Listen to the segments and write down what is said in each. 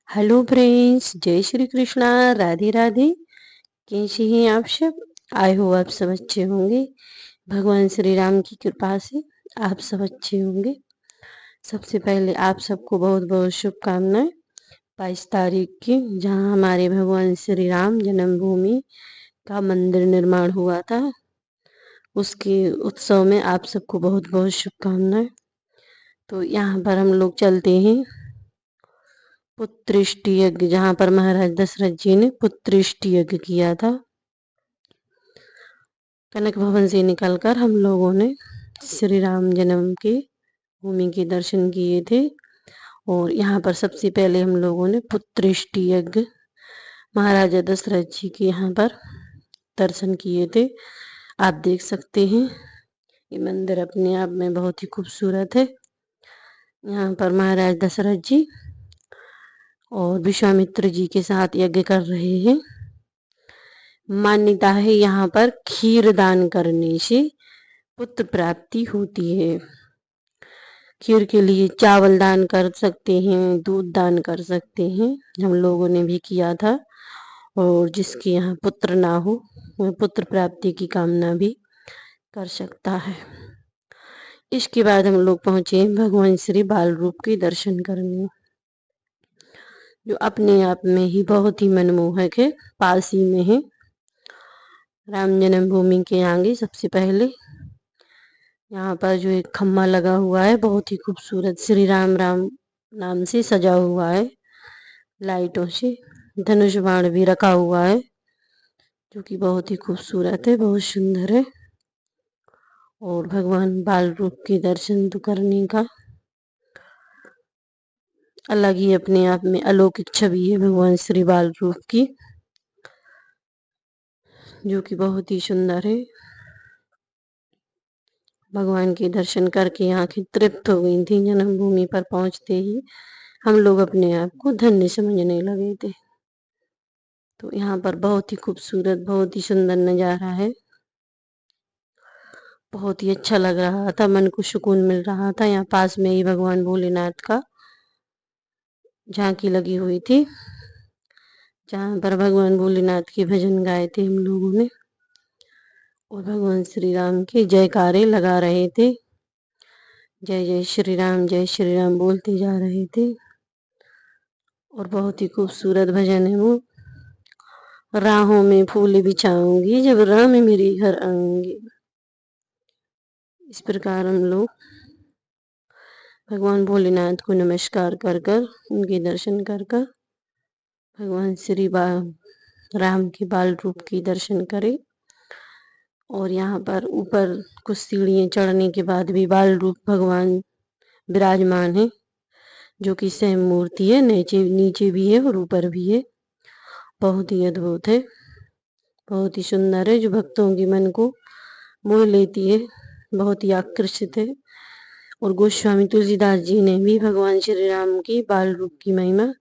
Hello friends, जय श्री कृष्णा, राधे राधे। कैसे हैं आप सब? आई हो आप सब अच्छे होंगे। भगवान श्री राम की कृपा से आप सब अच्छे होंगे। सबसे पहले आप सबको बहुत बहुत शुभकामनाएं 22 तारीख की, जहां हमारे भगवान श्री राम जन्मभूमि का मंदिर निर्माण हुआ था, उसके उत्सव में आप सबको बहुत बहुत शुभकामनाएं। तो यहाँ पर हम लोग चलते हैं पुत्रेष्टि यज्ञ, जहाँ पर महाराज दशरथ जी ने पुत्रेष्टि यज्ञ किया था। कनक भवन से निकलकर हम लोगों ने श्री राम जन्म की भूमि के दर्शन किए थे। और यहाँ पर सबसे पहले हम लोगों ने पुत्रेष्टि यज्ञ महाराजा दशरथ जी के यहाँ पर दर्शन किए थे। आप देख सकते हैं ये मंदिर अपने आप में बहुत ही खूबसूरत है। यहाँ पर महाराज दशरथ जी और विश्वामित्र जी के साथ यज्ञ कर रहे हैं। मान्यता है यहाँ पर खीर दान करने से पुत्र प्राप्ति होती है। खीर के लिए चावल दान कर सकते हैं, दूध दान कर सकते हैं, हम लोगों ने भी किया था। और जिसके यहाँ पुत्र ना हो वह पुत्र प्राप्ति की कामना भी कर सकता है। इसके बाद हम लोग पहुंचे भगवान श्री बाल रूप के दर्शन करने, जो अपने आप में ही बहुत ही मनमोहक है। पास ही में है राम जन्मभूमि के आगे। सबसे पहले यहाँ पर जो एक खम्मा लगा हुआ है, बहुत ही खूबसूरत श्री राम राम नाम से सजा हुआ है, लाइटों से। धनुष बाण भी रखा हुआ है, जो कि बहुत ही खूबसूरत है, बहुत सुंदर है। और भगवान बाल रूप के दर्शन तो करने का अलग ही अपने आप में अलौकिक छवि है भगवान श्री बाल रूप की, जो कि बहुत ही सुंदर है। भगवान के दर्शन करके आंखें तृप्त हो गई थी। जन्मभूमि पर पहुंचते ही हम लोग अपने आप को धन्य समझने लगे थे। तो यहाँ पर बहुत ही खूबसूरत, बहुत ही सुंदर नज़ारा है। बहुत ही अच्छा लग रहा था, मन को सुकून मिल रहा था। यहाँ पास में ही भगवान भोलेनाथ का झांकी लगी हुई थी, जहाँ पर भगवान भोलेनाथ के भजन गाए थे हम लोगों ने, और भगवान श्री राम के जयकारे लगा रहे थे। जय जय श्री राम बोलते जा रहे थे। और बहुत ही खूबसूरत भजन है वो। राहों में फूल बिछाऊंगी जब राम मेरे घर आएंगे। इस प्रकार हम लोग भगवान भोलेनाथ को नमस्कार कर कर, उनके दर्शन कर कर भगवान श्री राम के बाल रूप के दर्शन करें। और यहाँ पर ऊपर कुछ सीढ़ियाँ चढ़ने के बाद भी बाल रूप भगवान विराजमान है, जो कि स्वयं मूर्ति है। नीचे भी है और ऊपर भी है। बहुत ही अद्भुत है, बहुत ही सुंदर है, जो भक्तों के मन को मोह लेती है, बहुत ही आकर्षित है। और गोस्वामी तुलसीदास जी ने भी भगवान श्री राम की बाल रूप की महिमा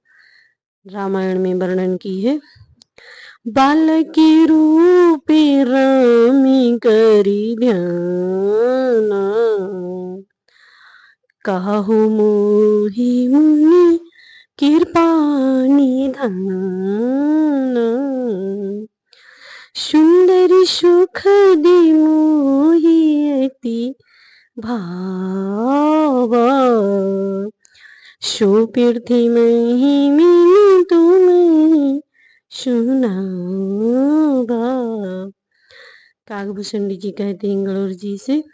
रामायण में वर्णन की है। बालकी रूपे रामी करी ध्याना, कहु मोहि मुनि कृपा निधान। सुंदर सुख दे मोहि अति भावा, सो पृथ्वी महिमिन तुम्हें सुनावा। काकभूषण जी कहते हैं इंगलोर जी से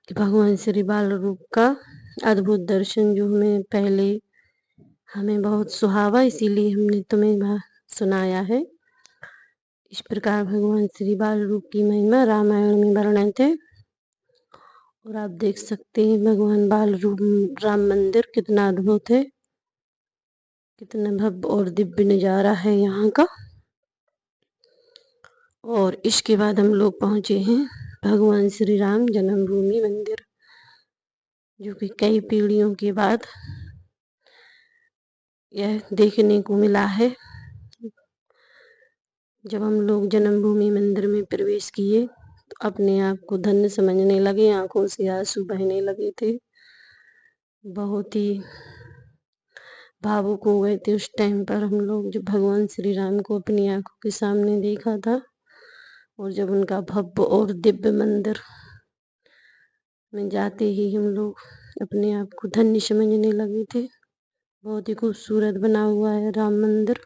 कि भगवान श्री बाल रूप का अद्भुत दर्शन जो हमें बहुत सुहावा, इसीलिए हमने तुम्हें सुनाया है। इस प्रकार भगवान श्री बाल रूप की महिमा रामायण में वर्णन है। और आप देख सकते हैं भगवान बाल रूप राम मंदिर कितना अद्भुत है, कितना भव्य और दिव्य नजारा है यहाँ का। और इसके बाद हम लोग पहुंचे हैं भगवान श्री राम जन्मभूमि मंदिर, जो कि कई पीढ़ियों के बाद यह देखने को मिला है। जब हम लोग जन्मभूमि मंदिर में प्रवेश किए तो अपने आप को धन्य समझने लगे, आंखों से आंसू बहने लगे थे। बहुत ही भावुक हो गए थे उस टाइम पर हम लोग, जब भगवान श्री राम को अपनी आंखों के सामने देखा था और जब उनका भव्य और दिव्य मंदिर में जाते ही हम लोग अपने आप को धन्य समझने लगे थे। बहुत ही खूबसूरत बना हुआ है राम मंदिर,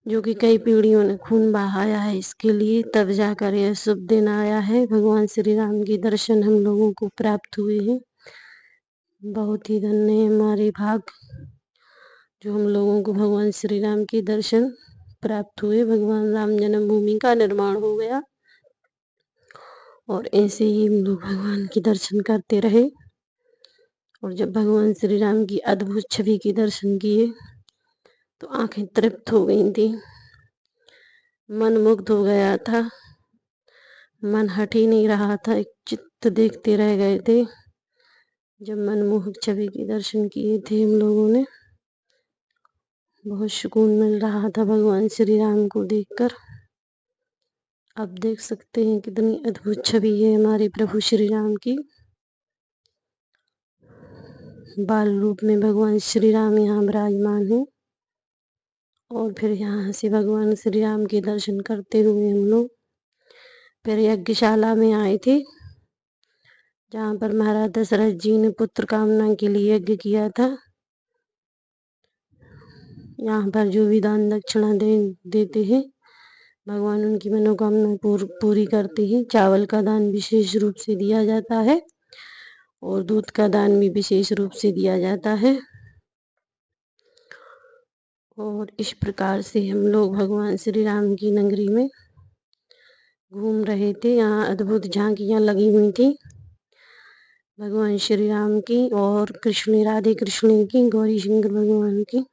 जो कि कई पीढ़ियों ने खून बहाया है इसके लिए, तब जाकर यह शुभ दिन आया है। भगवान श्री राम के दर्शन हम लोगों को प्राप्त हुए हैं। बहुत ही धन्य है हमारे भाग, जो हम लोगों को भगवान श्री राम के दर्शन प्राप्त हुए। भगवान राम जन्मभूमि का निर्माण हो गया और ऐसे ही हम लोग भगवान के दर्शन करते रहे। और जब भगवान श्री राम की अद्भुत छवि के दर्शन किए तो आंखें तृप्त हो गई थी, मन मुग्ध हो गया था, मन हट ही नहीं रहा था, एक चित्त देखते रह गए थे। जब मनमोहक छवि के दर्शन किए थे हम लोगों ने, बहुत सुकून मिल रहा था भगवान श्री राम को देखकर। आप देख सकते हैं कितनी अद्भुत छवि है हमारे प्रभु श्री राम की। बाल रूप में भगवान श्री राम यहाँ विराजमान है। और फिर यहाँ से भगवान श्री राम के दर्शन करते हुए हम लोग फिर यज्ञशाला में आए थे, जहाँ पर महाराज दशरथ जी ने पुत्र कामना के लिए यज्ञ किया था। यहाँ पर जो भी दान दक्षिणा देते हैं, भगवान उनकी मनोकामना पूरी करते हैं। चावल का दान विशेष रूप से दिया जाता है और दूध का दान भी विशेष रूप से दिया जाता है। और इस प्रकार से हम लोग भगवान श्री राम की नगरी में घूम रहे थे। यहाँ अद्भुत झांकियाँ लगी हुई थी भगवान श्री राम की और कृष्ण राधे कृष्ण की, गौरी शंकर भगवान की।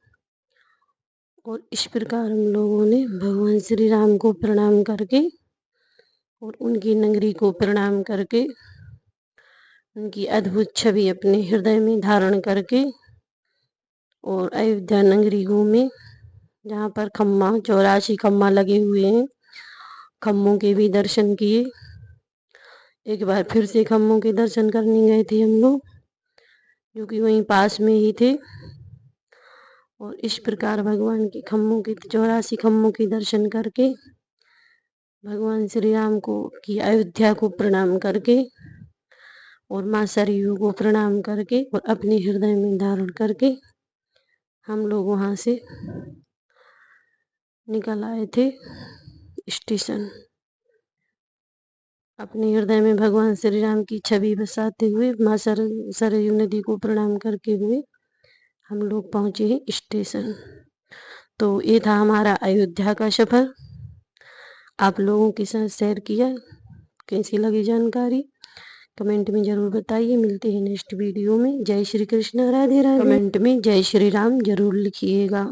और इस प्रकार हम लोगों ने भगवान श्री राम को प्रणाम करके और उनकी नगरी को प्रणाम करके, उनकी अद्भुत छवि अपने हृदय में धारण करके और अयोध्या नगरी घूमे, जहाँ पर 84 खम्मा लगे हुए हैं। खम्मों के भी दर्शन किए। एक बार फिर से खम्मों के दर्शन करने गए थे हम लोग, जो कि वहीं पास में ही थे। और इस प्रकार भगवान के 84 खम्मों के दर्शन करके, भगवान श्री राम को की अयोध्या को प्रणाम करके और माँ सरयू को प्रणाम करके और अपने हृदय में धारण करके हम लोग वहाँ से निकल आए थे स्टेशन। अपने हृदय में भगवान श्री राम की छवि बसाते हुए माँ सरयू नदी को प्रणाम करके हुए हम लोग पहुँचे हैं स्टेशन। तो ये था हमारा अयोध्या का सफर, आप लोगों के साथ शेयर किया। कैसी लगी जानकारी कमेंट में जरूर बताइए। मिलते हैं नेक्स्ट वीडियो में। जय श्री कृष्ण, राधे राधे। कमेंट में जय श्री राम जरूर लिखिएगा।